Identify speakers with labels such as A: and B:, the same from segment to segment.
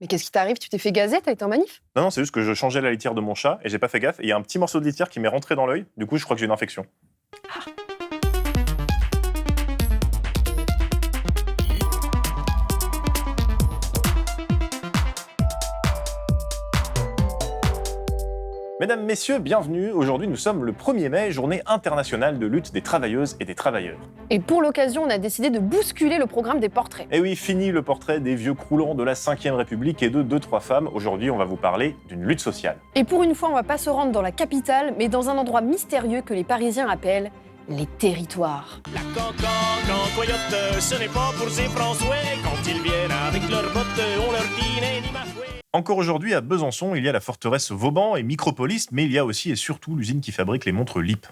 A: Mais qu'est-ce qui t'arrive? Tu t'es fait gazer? T'as été en manif?
B: Non, c'est juste que je changeais la litière de mon chat et j'ai pas fait gaffe. Et il y a un petit morceau de litière qui m'est rentré dans l'œil. Du coup, je crois que j'ai une infection. Mesdames, Messieurs, bienvenue. Aujourd'hui, nous sommes le 1er mai, journée internationale de lutte des travailleuses et des travailleurs.
A: Et pour l'occasion, on a décidé de bousculer le programme des portraits.
B: Et oui, fini le portrait des vieux croulants de la 5e République et de 2-3 femmes. Aujourd'hui, on va vous parler d'une lutte sociale.
A: Et pour une fois, on va pas se rendre dans la capitale, mais dans un endroit mystérieux que les Parisiens appellent les territoires.
C: La cancan, quand Coyote, ce n'est pas pour ces François. Quand ils viennent avec leurs bottes, on leur dit ni ma fouet.
B: Encore aujourd'hui, à Besançon, il y a la forteresse Vauban et Micropolis, mais il y a aussi et surtout l'usine qui fabrique les montres LIP.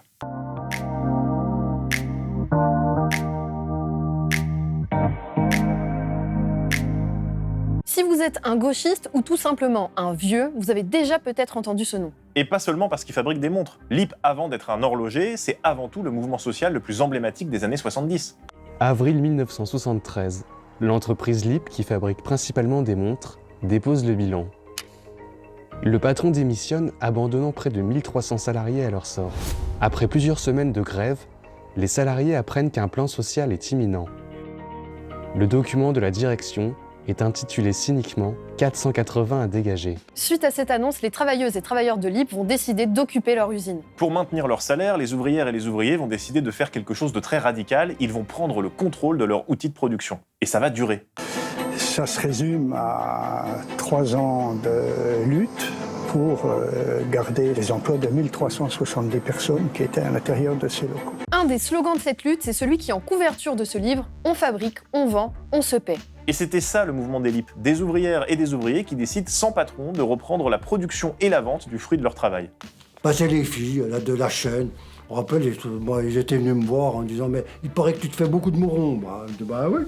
A: Si vous êtes un gauchiste ou tout simplement un vieux, vous avez déjà peut-être entendu ce nom.
B: Et pas seulement parce qu'ils fabriquent des montres. LIP, avant d'être un horloger, c'est avant tout le mouvement social le plus emblématique des années 70.
D: Avril 1973, l'entreprise LIP, qui fabrique principalement des montres, dépose le bilan. Le patron démissionne, abandonnant près de 1300 salariés à leur sort. Après plusieurs semaines de grève, les salariés apprennent qu'un plan social est imminent. Le document de la direction est intitulé cyniquement « 480 à dégager ».
A: Suite à cette annonce, les travailleuses et travailleurs de LIP vont décider d'occuper leur usine.
B: Pour maintenir leur salaire, les ouvrières et les ouvriers vont décider de faire quelque chose de très radical. Ils vont prendre le contrôle de leur outil de production. Et ça va durer.
E: Ça se résume à 3 ans de lutte pour garder les emplois de 1370 personnes qui étaient à l'intérieur de ces locaux.
A: Un des slogans de cette lutte, c'est celui qui est en couverture de ce livre « On fabrique, on vend, on se paie ».
B: Et c'était ça le mouvement des LIP, des ouvrières et des ouvriers qui décident sans patron de reprendre la production et la vente du fruit de leur travail.
F: Bah, c'est les filles là, de la chaîne. Je me rappelle, ils étaient venus me voir en disant « Mais il paraît que tu te fais beaucoup de mourons. » Je dis « Bah oui,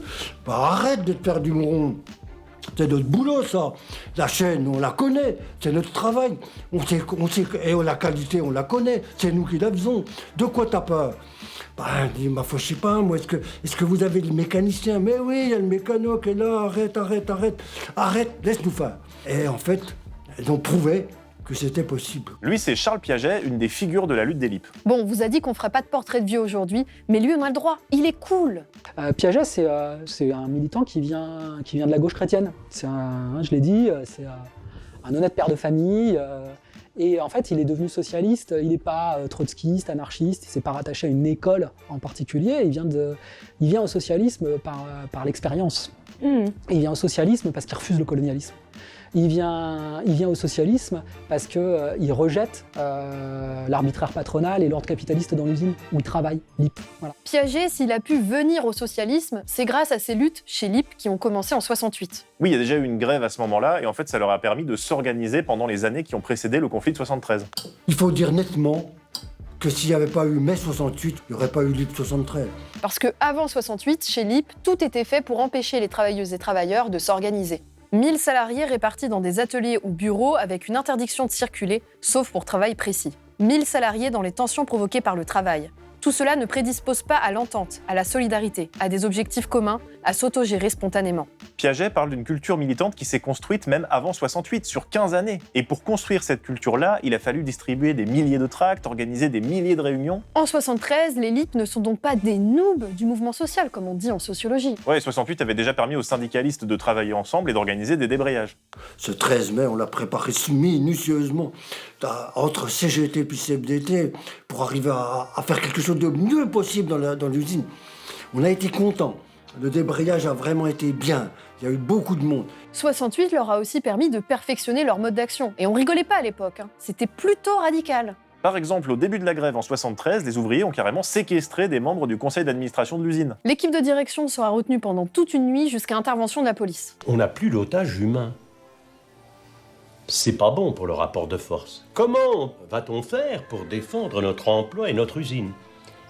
F: bah arrête de te faire du mouron. C'est notre boulot, ça. La chaîne, on la connaît. C'est notre travail. On sait, et la qualité, on la connaît. C'est nous qui la faisons. De quoi t'as peur ?» Bah, je dis, je sais pas, moi, est-ce que vous avez le mécanicien? Mais oui, il y a le mécano qui est là. Arrête, laisse-nous faire. Et en fait, elles ont prouvé que c'était possible.
B: Lui, c'est Charles Piaget, une des figures de la lutte des LIP.
A: Bon, on vous a dit qu'on ferait pas de portrait de vieux aujourd'hui, mais lui, on a le droit. Il est cool.
G: Piaget, c'est un militant qui vient de la gauche chrétienne. Je l'ai dit, c'est un honnête père de famille. Et en fait, il est devenu socialiste. Il n'est pas trotskiste, anarchiste. Il ne s'est pas rattaché à une école en particulier. Il vient au socialisme par l'expérience. Il vient au socialisme parce qu'il refuse le colonialisme. Il vient au socialisme parce qu'il rejette l'arbitraire patronal et l'ordre capitaliste dans l'usine où il travaille, LIP. Voilà.
A: Piaget, s'il a pu venir au socialisme, c'est grâce à ses luttes chez LIP qui ont commencé en 68.
B: Oui, il y a déjà eu une grève à ce moment-là, et en fait, ça leur a permis de s'organiser pendant les années qui ont précédé le conflit de 73.
F: Il faut dire nettement que s'il n'y avait pas eu mai 68, il n'y aurait pas eu LIP 73.
A: Parce qu'avant 68, chez LIP, tout était fait pour empêcher les travailleuses et travailleurs de s'organiser. 1000 salariés répartis dans des ateliers ou bureaux avec une interdiction de circuler, sauf pour travail précis. 1000 salariés dans les tensions provoquées par le travail. Tout cela ne prédispose pas à l'entente, à la solidarité, à des objectifs communs, à s'autogérer spontanément.
B: Piaget parle d'une culture militante qui s'est construite même avant 68, sur 15 années. Et pour construire cette culture-là, il a fallu distribuer des milliers de tracts, organiser des milliers de réunions.
A: En 73, les LIP ne sont donc pas des noobs du mouvement social, comme on dit en sociologie.
B: Ouais, 68 avait déjà permis aux syndicalistes de travailler ensemble et d'organiser des débrayages.
F: Ce 13 mai, on l'a préparé minutieusement, entre CGT et CFDT, pour arriver à faire quelque chose de mieux possible dans l'usine. On a été contents. Le débrayage a vraiment été bien. Il y a eu beaucoup de monde.
A: 68 leur a aussi permis de perfectionner leur mode d'action. Et on rigolait pas à l'époque. C'était plutôt radical.
B: Par exemple, au début de la grève en 73, les ouvriers ont carrément séquestré des membres du conseil d'administration de l'usine.
A: L'équipe de direction sera retenue pendant toute une nuit jusqu'à intervention de la police.
H: On n'a plus l'otage humain. C'est pas bon pour le rapport de force. Comment va-t-on faire pour défendre notre emploi et notre usine?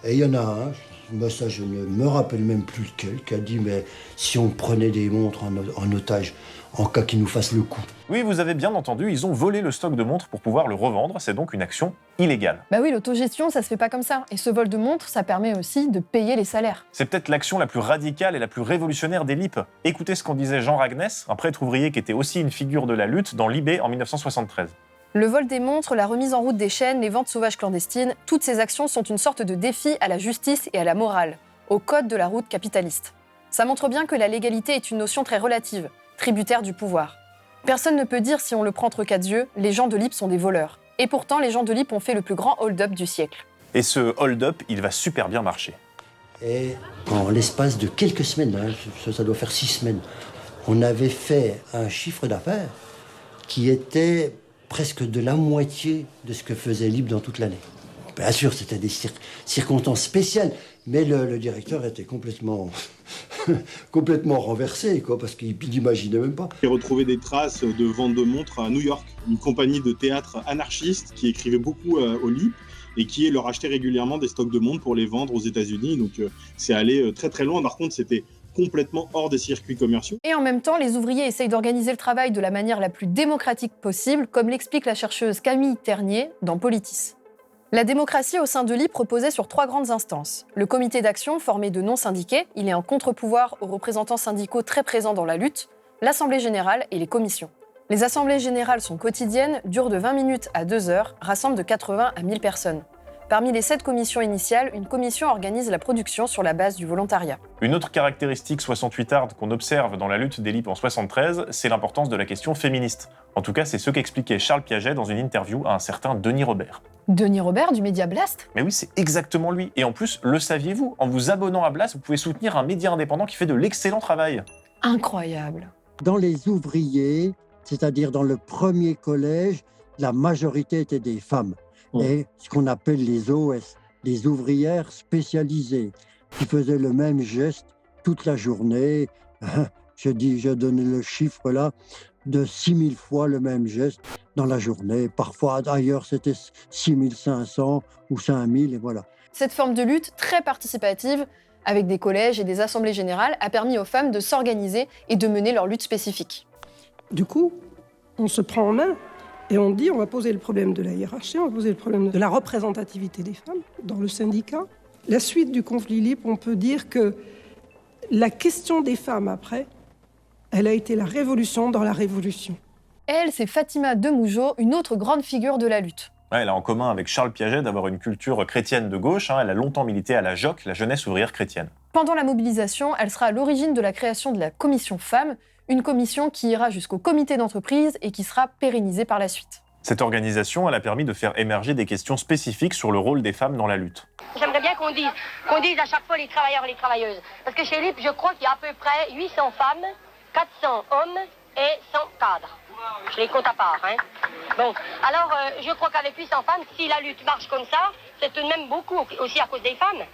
F: Et il y en a un, moi ça je ne me rappelle même plus lequel, qui a dit mais si on prenait des montres en otage, en cas qu'ils nous fassent le coup.
B: Oui, vous avez bien entendu, ils ont volé le stock de montres pour pouvoir le revendre, c'est donc une action illégale.
A: Bah oui, l'autogestion, ça se fait pas comme ça. Et ce vol de montres, ça permet aussi de payer les salaires.
B: C'est peut-être l'action la plus radicale et la plus révolutionnaire des LIP. Écoutez ce qu'en disait Jean Ragnès, un prêtre ouvrier qui était aussi une figure de la lutte dans l'IB en 1973.
A: Le vol des montres, la remise en route des chaînes, les ventes sauvages clandestines, toutes ces actions sont une sorte de défi à la justice et à la morale, au code de la route capitaliste. Ça montre bien que la légalité est une notion très relative, tributaire du pouvoir. Personne ne peut dire si on le prend entre quatre yeux, les gens de l'IP sont des voleurs. Et pourtant, les gens de l'IP ont fait le plus grand hold-up du siècle.
B: Et ce hold-up, il va super bien marcher.
F: Et en l'espace de quelques semaines, ça doit faire 6 semaines, on avait fait un chiffre d'affaires qui était presque de la moitié de ce que faisait LIP dans toute l'année. Bien sûr, c'était des circonstances spéciales, mais le directeur était complètement renversé, quoi, parce qu'il n'imaginait même pas.
I: J'ai retrouvé des traces de vente de montres à New York, une compagnie de théâtre anarchiste qui écrivait beaucoup au LIP et qui leur achetait régulièrement des stocks de montres pour les vendre aux États-Unis. Donc c'est allé très très loin. Par contre, c'était complètement hors des circuits commerciaux.
A: Et en même temps, les ouvriers essayent d'organiser le travail de la manière la plus démocratique possible, comme l'explique la chercheuse Camille Ternier dans Politis. La démocratie au sein de l'IP reposait sur 3 grandes instances. Le comité d'action, formé de non-syndiqués, il est un contre-pouvoir aux représentants syndicaux très présents dans la lutte, l'Assemblée générale et les commissions. Les assemblées générales sont quotidiennes, durent de 20 minutes à 2 heures, rassemblent de 80 à 1000 personnes. Parmi les 7 commissions initiales, une commission organise la production sur la base du volontariat.
B: Une autre caractéristique 68arde qu'on observe dans la lutte des LIP en 73, c'est l'importance de la question féministe. En tout cas, c'est ce qu'expliquait Charles Piaget dans une interview à un certain Denis Robert.
A: Denis Robert du média Blast ?
B: Mais oui, c'est exactement lui. Et en plus, le saviez-vous, en vous abonnant à Blast, vous pouvez soutenir un média indépendant qui fait de l'excellent travail.
A: Incroyable.
J: Dans les ouvriers, c'est-à-dire dans le premier collège, la majorité étaient des femmes. Et ce qu'on appelle les OS, les ouvrières spécialisées, qui faisaient le même geste toute la journée. Je donnais le chiffre là, de 6000 fois le même geste dans la journée. Parfois, d'ailleurs, c'était 6500 ou 5000, et voilà.
A: Cette forme de lutte très participative, avec des collèges et des assemblées générales, a permis aux femmes de s'organiser et de mener leur lutte spécifique.
K: Du coup, on se prend en main et on dit on va poser le problème de la hiérarchie, on va poser le problème de la représentativité des femmes dans le syndicat. La suite du conflit LIP, on peut dire que la question des femmes après, elle a été la révolution dans la révolution.
A: Elle, c'est Fatima Demougeot, une autre grande figure de la lutte.
B: Ouais, elle a en commun avec Charles Piaget d'avoir une culture chrétienne de gauche. Elle a longtemps milité à la JOC, la jeunesse ouvrière chrétienne.
A: Pendant la mobilisation, elle sera à l'origine de la création de la commission femmes, une commission qui ira jusqu'au comité d'entreprise et qui sera pérennisée par la suite.
B: Cette organisation, elle a permis de faire émerger des questions spécifiques sur le rôle des femmes dans la lutte.
L: J'aimerais bien qu'on dise à chaque fois les travailleurs et les travailleuses. Parce que chez LIP, je crois qu'il y a à peu près 800 femmes, 400 hommes et 100 cadres. Je les compte à part, hein. Bon, alors je crois qu'avec 800 femmes, si la lutte marche comme ça, c'est tout de même beaucoup aussi à cause des femmes.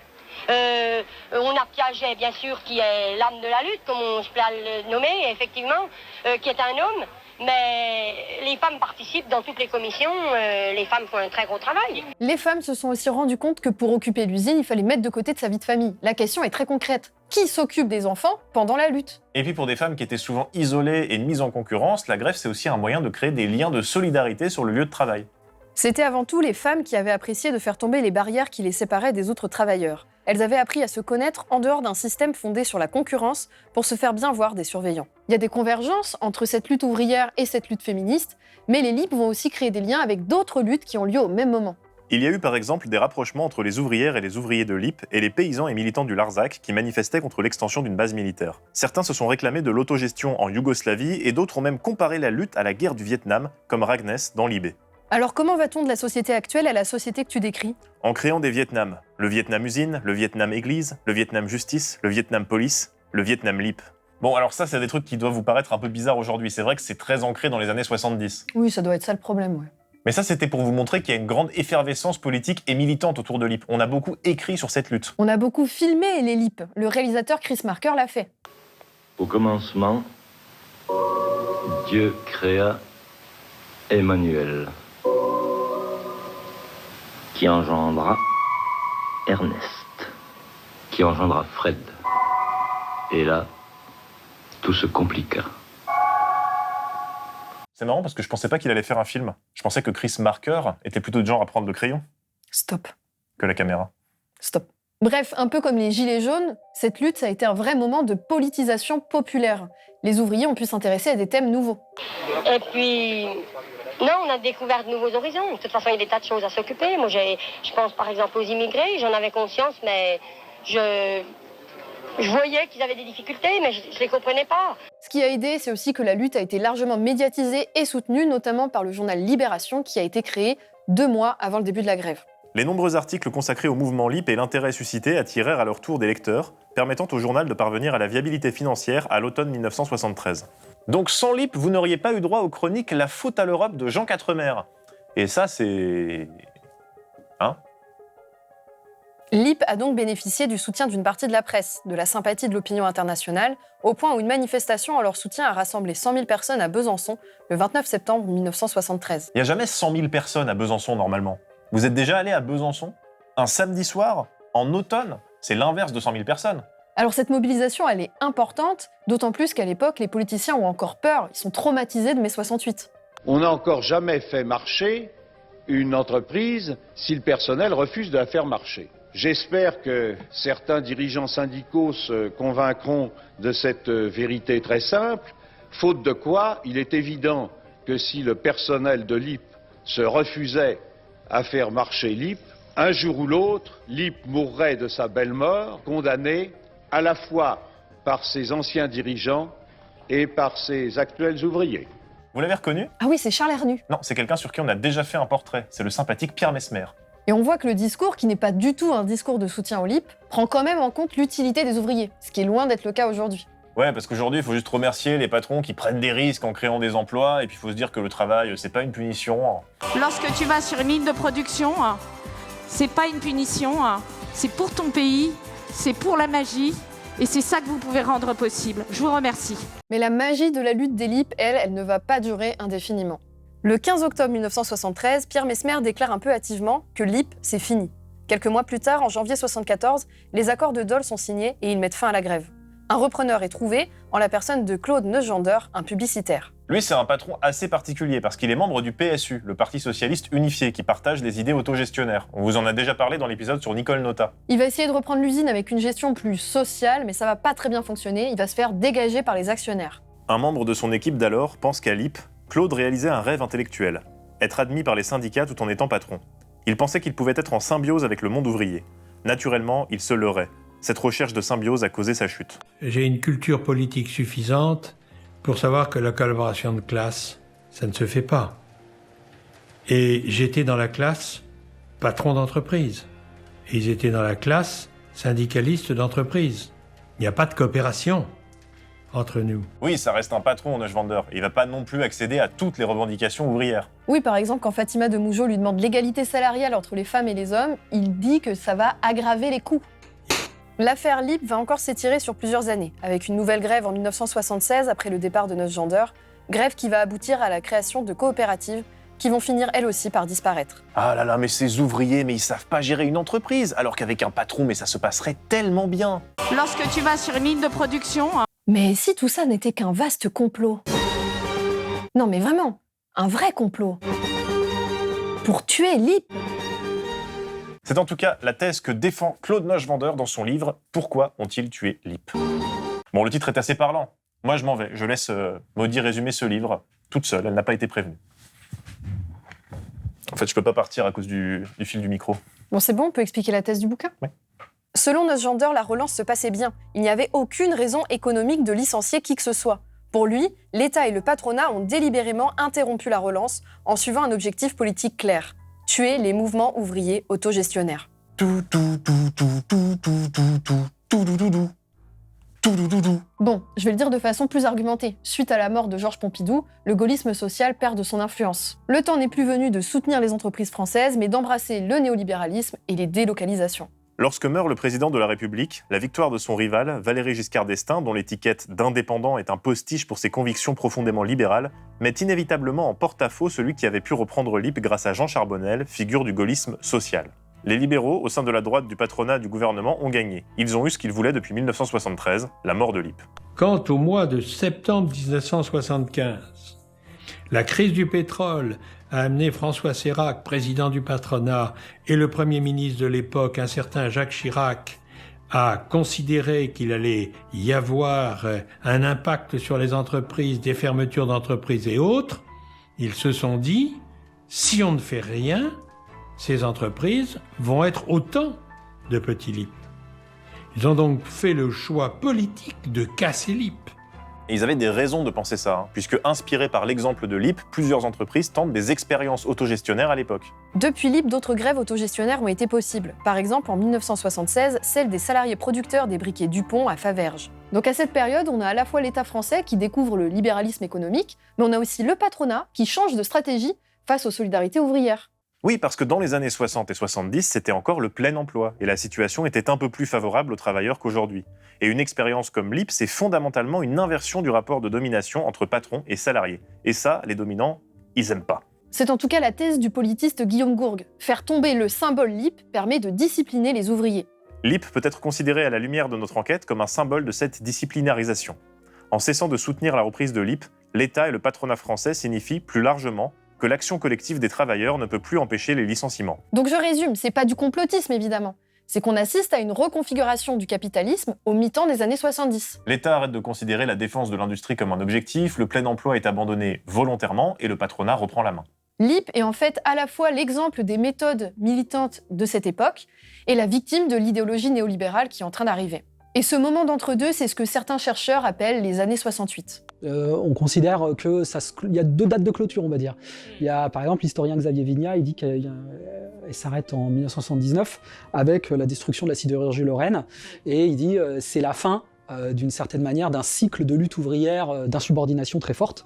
L: On a Piaget, bien sûr, qui est l'âme de la lutte, comme on se plaît à le nommer, effectivement, qui est un homme. Mais les femmes participent dans toutes les commissions, les femmes font un très gros travail.
A: Les femmes se sont aussi rendues compte que pour occuper l'usine, il fallait mettre de côté de sa vie de famille. La question est très concrète. Qui s'occupe des enfants pendant la lutte ?
B: Et puis pour des femmes qui étaient souvent isolées et mises en concurrence, la grève c'est aussi un moyen de créer des liens de solidarité sur le lieu de travail.
A: C'était avant tout les femmes qui avaient apprécié de faire tomber les barrières qui les séparaient des autres travailleurs. Elles avaient appris à se connaître en dehors d'un système fondé sur la concurrence pour se faire bien voir des surveillants. Il y a des convergences entre cette lutte ouvrière et cette lutte féministe, mais les LIP vont aussi créer des liens avec d'autres luttes qui ont lieu au même moment.
B: Il y a eu par exemple des rapprochements entre les ouvrières et les ouvriers de LIP et les paysans et militants du Larzac qui manifestaient contre l'extension d'une base militaire. Certains se sont réclamés de l'autogestion en Yougoslavie et d'autres ont même comparé la lutte à la guerre du Vietnam, comme Ragnès dans l'IB.
A: Alors comment va-t-on de la société actuelle à la société que tu décris ?
B: En créant des Vietnams. Le Vietnam usine, le Vietnam église, le Vietnam justice, le Vietnam police, le Vietnam LIP. Bon, alors ça, c'est des trucs qui doivent vous paraître un peu bizarres aujourd'hui. C'est vrai que c'est très ancré dans les années 70.
A: Oui, ça doit être ça le problème, ouais.
B: Mais ça, c'était pour vous montrer qu'il y a une grande effervescence politique et militante autour de LIP. On a beaucoup écrit sur cette lutte.
A: On a beaucoup filmé les LIP. Le réalisateur Chris Marker l'a fait.
M: Au commencement, Dieu créa Emmanuel, qui engendra Ernest. qui engendra Fred. Et là, tout se compliqua.
B: C'est marrant parce que je pensais pas qu'il allait faire un film. Je pensais que Chris Marker était plutôt de genre à prendre le crayon
A: Stop.
B: que la caméra.
A: Stop. Bref, un peu comme les Gilets jaunes, cette lutte ça a été un vrai moment de politisation populaire. Les ouvriers ont pu s'intéresser à des thèmes nouveaux.
L: Et puis, non, on a découvert de nouveaux horizons. De toute façon, il y a des tas de choses à s'occuper. Moi, je pense par exemple aux immigrés, j'en avais conscience, mais je voyais qu'ils avaient des difficultés, mais je les comprenais pas.
A: Ce qui a aidé, c'est aussi que la lutte a été largement médiatisée et soutenue, notamment par le journal Libération, qui a été créé 2 mois avant le début de la grève.
B: Les nombreux articles consacrés au mouvement LIP et l'intérêt suscité attirèrent à leur tour des lecteurs, permettant au journal de parvenir à la viabilité financière à l'automne 1973. Donc sans LIP, vous n'auriez pas eu droit aux chroniques La faute à l'Europe de Jean Quatremer. Et ça, c'est... Hein ?
A: LIP a donc bénéficié du soutien d'une partie de la presse, de la sympathie de l'opinion internationale, au point où une manifestation en leur soutien a rassemblé 100 000 personnes à Besançon le 29 septembre 1973.
B: Il n'y a jamais 100 000 personnes à Besançon normalement. Vous êtes déjà allé à Besançon ? Un samedi soir ? En automne ? C'est l'inverse de 100 000 personnes.
A: Alors cette mobilisation, elle est importante, d'autant plus qu'à l'époque, les politiciens ont encore peur, ils sont traumatisés de mai 68.
N: On n'a encore jamais fait marcher une entreprise si le personnel refuse de la faire marcher. J'espère que certains dirigeants syndicaux se convaincront de cette vérité très simple, faute de quoi il est évident que si le personnel de LIP se refusait à faire marcher LIP, un jour ou l'autre, LIP mourrait de sa belle mort, condamné à la fois par ses anciens dirigeants et par ses actuels ouvriers.
B: Vous l'avez reconnu ?
A: Ah oui, c'est Charles Hernu.
B: Non, c'est quelqu'un sur qui on a déjà fait un portrait. C'est le sympathique Pierre Messmer.
A: Et on voit que le discours, qui n'est pas du tout un discours de soutien au LIP, prend quand même en compte l'utilité des ouvriers, ce qui est loin d'être le cas aujourd'hui.
B: Ouais, parce qu'aujourd'hui, il faut juste remercier les patrons qui prennent des risques en créant des emplois, et puis il faut se dire que le travail, c'est pas une punition.
O: Lorsque tu vas sur une ligne de production, c'est pas une punition, c'est pour ton pays, c'est pour la magie, et c'est ça que vous pouvez rendre possible. Je vous remercie.
A: Mais la magie de la lutte des LIP, elle ne va pas durer indéfiniment. Le 15 octobre 1973, Pierre Messmer déclare un peu hâtivement que LIP, c'est fini. Quelques mois plus tard, en janvier 1974, les accords de Dole sont signés et ils mettent fin à la grève. Un repreneur est trouvé en la personne de Claude Neusgender, un publicitaire.
B: Lui, c'est un patron assez particulier parce qu'il est membre du PSU, le Parti Socialiste Unifié, qui partage des idées autogestionnaires. On vous en a déjà parlé dans l'épisode sur Nicole Notat.
A: Il va essayer de reprendre l'usine avec une gestion plus sociale, mais ça va pas très bien fonctionner, il va se faire dégager par les actionnaires.
B: Un membre de son équipe d'alors pense qu'à LIP, Claude réalisait un rêve intellectuel, être admis par les syndicats tout en étant patron. Il pensait qu'il pouvait être en symbiose avec le monde ouvrier. Naturellement, il se leurrait. Cette recherche de symbiose a causé sa chute.
P: J'ai une culture politique suffisante pour savoir que la collaboration de classe, ça ne se fait pas. Et j'étais dans la classe patron d'entreprise. Et ils étaient dans la classe syndicaliste d'entreprise. Il n'y a pas de coopération entre nous.
B: Oui, ça reste un patron, Neuschwander. Il va pas non plus accéder à toutes les revendications ouvrières.
A: Oui, par exemple, quand Fatima de Mougeot lui demande l'égalité salariale entre les femmes et les hommes, il dit que ça va aggraver les coûts. L'affaire LIP va encore s'étirer sur plusieurs années, avec une nouvelle grève en 1976 après le départ de Neusgender, grève qui va aboutir à la création de coopératives qui vont finir elles aussi par disparaître.
B: Ah là là, mais ces ouvriers, mais ils savent pas gérer une entreprise, alors qu'avec un patron, mais ça se passerait tellement bien.
O: Lorsque tu vas sur une ligne de production...
A: Mais si tout ça n'était qu'un vaste complot. Non mais vraiment, un vrai complot. Pour tuer LIP.
B: C'est en tout cas la thèse que défend Claude Neuschwander dans son livre « Pourquoi ont-ils tué LIP ?» Bon, le titre est assez parlant. Moi, je m'en vais. Je laisse Maudit résumer ce livre toute seule. Elle n'a pas été prévenue. En fait, je peux pas partir à cause du fil du micro.
A: Bon, c'est bon, on peut expliquer la thèse du bouquin ?
B: Oui.
A: Selon Neusgender, la relance se passait bien. Il n'y avait aucune raison économique de licencier qui que ce soit. Pour lui, l'État et le patronat ont délibérément interrompu la relance en suivant un objectif politique clair. Tuer les mouvements ouvriers autogestionnaires. Bon, je vais le dire de façon plus argumentée. Suite à la mort de Georges Pompidou, le gaullisme social perd de son influence. Le temps n'est plus venu de soutenir les entreprises françaises, mais d'embrasser le néolibéralisme et les délocalisations.
B: Lorsque meurt le président de la République, la victoire de son rival, Valéry Giscard d'Estaing, dont l'étiquette d'indépendant est un postiche pour ses convictions profondément libérales, met inévitablement en porte-à-faux celui qui avait pu reprendre LIP grâce à Jean Charbonnel, figure du gaullisme social. Les libéraux, au sein de la droite du patronat du gouvernement, ont gagné. Ils ont eu ce qu'ils voulaient depuis 1973, la mort de Lippe.
P: Quant au mois de septembre 1975, la crise du pétrole a amené François Sérac, président du patronat, et le Premier ministre de l'époque, un certain Jacques Chirac, à considérer qu'il allait y avoir un impact sur les entreprises, des fermetures d'entreprises et autres. Ils se sont dit, si on ne fait rien, ces entreprises vont être autant de petits Lippe. Ils ont donc fait le choix politique de casser Lippe.
B: Et ils avaient des raisons de penser ça, puisque, inspirés par l'exemple de Lippe, plusieurs entreprises tentent des expériences autogestionnaires à l'époque.
A: Depuis Lippe, d'autres grèves autogestionnaires ont été possibles. Par exemple, en 1976, celle des salariés producteurs des briquets Dupont à Faverges. Donc à cette période, on a à la fois l'État français qui découvre le libéralisme économique, mais on a aussi le patronat qui change de stratégie face aux solidarités ouvrières.
B: Oui, parce que dans les années 60 et 70, c'était encore le plein emploi, et la situation était un peu plus favorable aux travailleurs qu'aujourd'hui. Et une expérience comme Lippe, c'est fondamentalement une inversion du rapport de domination entre patrons et salariés. Et ça, les dominants, ils aiment pas.
A: C'est en tout cas la thèse du politiste Guillaume Gourgue. Faire tomber le symbole Lippe permet de discipliner les ouvriers.
B: Lippe peut être considéré à la lumière de notre enquête comme un symbole de cette disciplinarisation. En cessant de soutenir la reprise de Lippe, l'État et le patronat français signifient, plus largement, que l'action collective des travailleurs ne peut plus empêcher les licenciements.
A: Donc je résume, c'est pas du complotisme évidemment. C'est qu'on assiste à une reconfiguration du capitalisme au mi-temps des années 70.
B: L'État arrête de considérer la défense de l'industrie comme un objectif, le plein emploi est abandonné volontairement et le patronat reprend la main.
A: Lippe est en fait à la fois l'exemple des méthodes militantes de cette époque et la victime de l'idéologie néolibérale qui est en train d'arriver. Et ce moment d'entre-deux, c'est ce que certains chercheurs appellent les années 68.
G: On considère que il y a 2 dates de clôture, on va dire. Il y a par exemple l'historien Xavier Vignat, il dit qu'elle s'arrête en 1979 avec la destruction de la sidérurgie lorraine, et il dit c'est la fin d'une certaine manière d'un cycle de lutte ouvrière, d'insubordination très forte,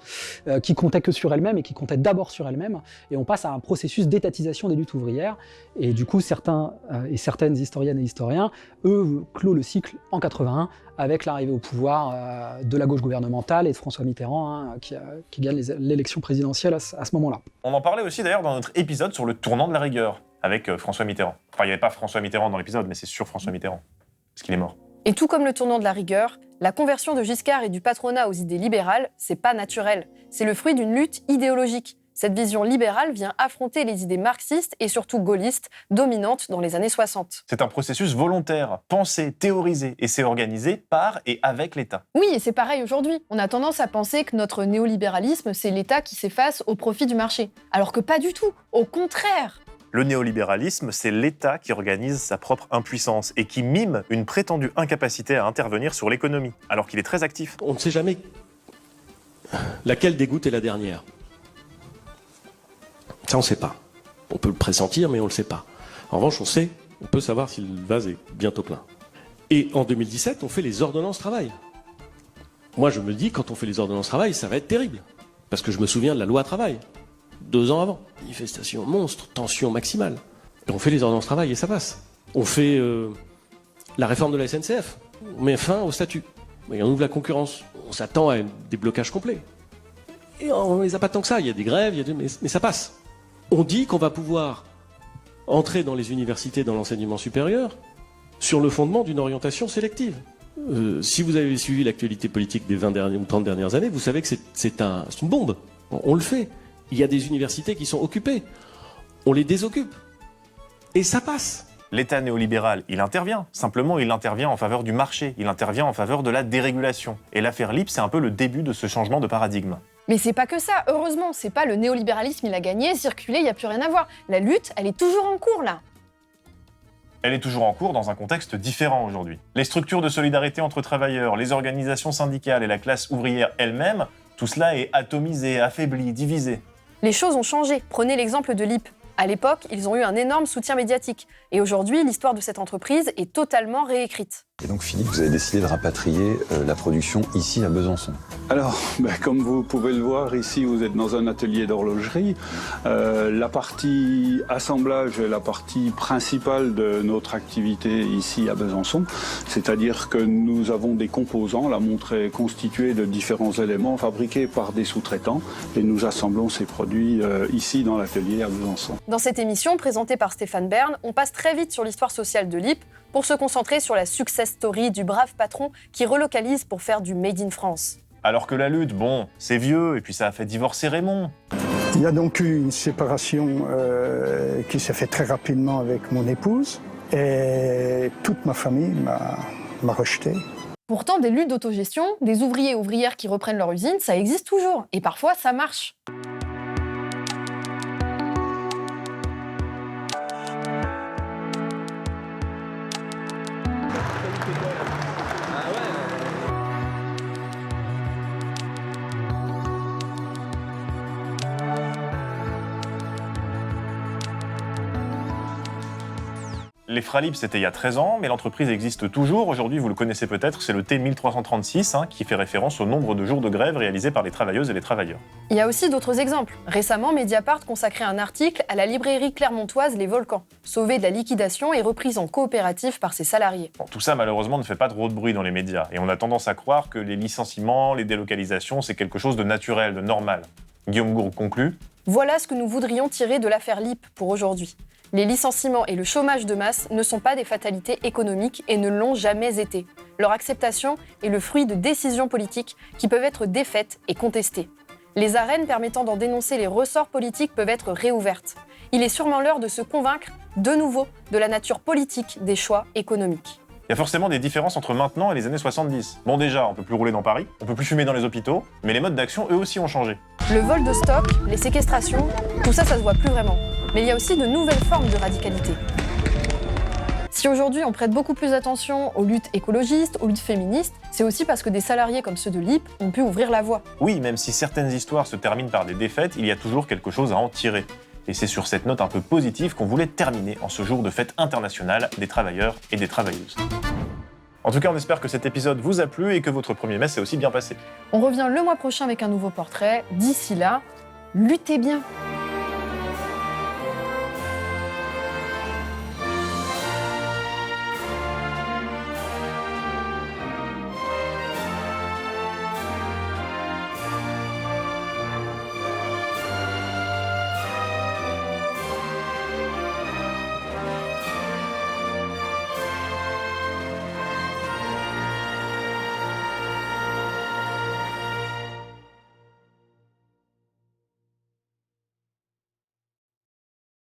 G: qui comptait que sur elle-même et qui comptait d'abord sur elle-même, et on passe à un processus d'étatisation des luttes ouvrières, et du coup certains et certaines historiennes et historiens, eux, clôt le cycle en 81 avec l'arrivée au pouvoir de la gauche gouvernementale et de François Mitterrand, qui gagne l'élection présidentielle à ce moment-là.
B: On en parlait aussi d'ailleurs dans notre épisode sur le tournant de la rigueur, avec François Mitterrand. Enfin, il n'y avait pas François Mitterrand dans l'épisode, mais c'est sur François Mitterrand, parce qu'il est mort.
A: Et tout comme le tournant de la rigueur, la conversion de Giscard et du patronat aux idées libérales, c'est pas naturel. C'est le fruit d'une lutte idéologique. Cette vision libérale vient affronter les idées marxistes et surtout gaullistes dominantes dans les années 60.
B: C'est un processus volontaire, pensé, théorisé, et c'est organisé par et avec l'État.
A: Oui, et c'est pareil aujourd'hui. On a tendance à penser que notre néolibéralisme, c'est l'État qui s'efface au profit du marché. Alors que pas du tout, au contraire.
B: Le néolibéralisme, c'est l'État qui organise sa propre impuissance et qui mime une prétendue incapacité à intervenir sur l'économie, alors qu'il est très actif.
H: On ne sait jamais laquelle des gouttes est la dernière. Ça, on ne sait pas. On peut le pressentir, mais on ne le sait pas. En revanche, on peut savoir si le vase est bientôt plein. Et en 2017, on fait les ordonnances travail. Moi, je me dis, quand on fait les ordonnances travail, ça va être terrible. Parce que je me souviens de la loi travail. 2 ans avant. Manifestation monstre, tension maximale. Et on fait les ordonnances travail et ça passe. On fait la réforme de la SNCF. On met fin au statut. Et on ouvre la concurrence. On s'attend à des blocages complets. Et on les a pas tant que ça. Il y a des grèves, mais ça passe. On dit qu'on va pouvoir entrer dans les universités, dans l'enseignement supérieur, sur le fondement d'une orientation sélective. Si vous avez suivi l'actualité politique des 20 ou 30 dernières années, vous savez que c'est une bombe. On le fait. Il y a des universités qui sont occupées. On les désoccupe. Et ça passe.
B: L'État néolibéral, il intervient. Simplement, il intervient en faveur du marché. Il intervient en faveur de la dérégulation. Et l'affaire Lippe, c'est un peu le début de ce changement de paradigme.
A: Mais c'est pas que ça, heureusement. C'est pas le néolibéralisme, il a gagné, circulé, il n'y a plus rien à voir. La lutte, elle est toujours en cours, là.
B: Elle est toujours en cours dans un contexte différent aujourd'hui. Les structures de solidarité entre travailleurs, les organisations syndicales et la classe ouvrière elle-même, tout cela est atomisé, affaibli, divisé.
A: Les choses ont changé. Prenez l'exemple de Lippe. À l'époque, ils ont eu un énorme soutien médiatique. Et aujourd'hui, l'histoire de cette entreprise est totalement réécrite.
Q: Et donc Philippe, vous avez décidé de rapatrier la production ici à Besançon.
R: Alors, comme vous pouvez le voir, ici vous êtes dans un atelier d'horlogerie. La partie assemblage est la partie principale de notre activité ici à Besançon. C'est-à-dire que nous avons des composants. La montre est constituée de différents éléments fabriqués par des sous-traitants. Et nous assemblons ces produits ici dans l'atelier à Besançon.
A: Dans cette émission, présentée par Stéphane Bern, on passe très vite sur l'histoire sociale de LIP pour se concentrer sur la success story du brave patron qui relocalise pour faire du Made in France.
B: Alors que la lutte, bon, c'est vieux, et puis ça a fait divorcer Raymond.
E: Il y a donc eu une séparation qui s'est faite très rapidement avec mon épouse, et toute ma famille m'a rejeté.
A: Pourtant, des luttes d'autogestion, des ouvriers et ouvrières qui reprennent leur usine, ça existe toujours, et parfois ça marche.
B: Les Fralip, c'était il y a 13 ans, mais l'entreprise existe toujours. Aujourd'hui, vous le connaissez peut-être, c'est le T1336, qui fait référence au nombre de jours de grève réalisés par les travailleuses et les travailleurs.
A: Il y a aussi d'autres exemples. Récemment, Mediapart consacrait un article à la librairie clermontoise Les Volcans, sauvée de la liquidation et reprise en coopérative par ses salariés.
B: Bon, tout ça, malheureusement, ne fait pas trop de bruit dans les médias, et on a tendance à croire que les licenciements, les délocalisations, c'est quelque chose de naturel, de normal. Guillaume Gourgue conclut.
A: Voilà ce que nous voudrions tirer de l'affaire LIP pour aujourd'hui. Les licenciements et le chômage de masse ne sont pas des fatalités économiques et ne l'ont jamais été. Leur acceptation est le fruit de décisions politiques qui peuvent être défaites et contestées. Les arènes permettant d'en dénoncer les ressorts politiques peuvent être réouvertes. Il est sûrement l'heure de se convaincre, de nouveau, de la nature politique des choix économiques.
B: Il y a forcément des différences entre maintenant et les années 70. Bon déjà, on peut plus rouler dans Paris, on peut plus fumer dans les hôpitaux, mais les modes d'action, eux aussi, ont changé.
A: Le vol de stock, les séquestrations, tout ça, ça se voit plus vraiment. Mais il y a aussi de nouvelles formes de radicalité. Si aujourd'hui on prête beaucoup plus attention aux luttes écologistes, aux luttes féministes, c'est aussi parce que des salariés comme ceux de LIP ont pu ouvrir la voie.
B: Oui, même si certaines histoires se terminent par des défaites, il y a toujours quelque chose à en tirer. Et c'est sur cette note un peu positive qu'on voulait terminer en ce jour de fête internationale des travailleurs et des travailleuses. En tout cas, on espère que cet épisode vous a plu et que votre 1er mai s'est aussi bien passé.
A: On revient le mois prochain avec un nouveau portrait. D'ici là, luttez bien!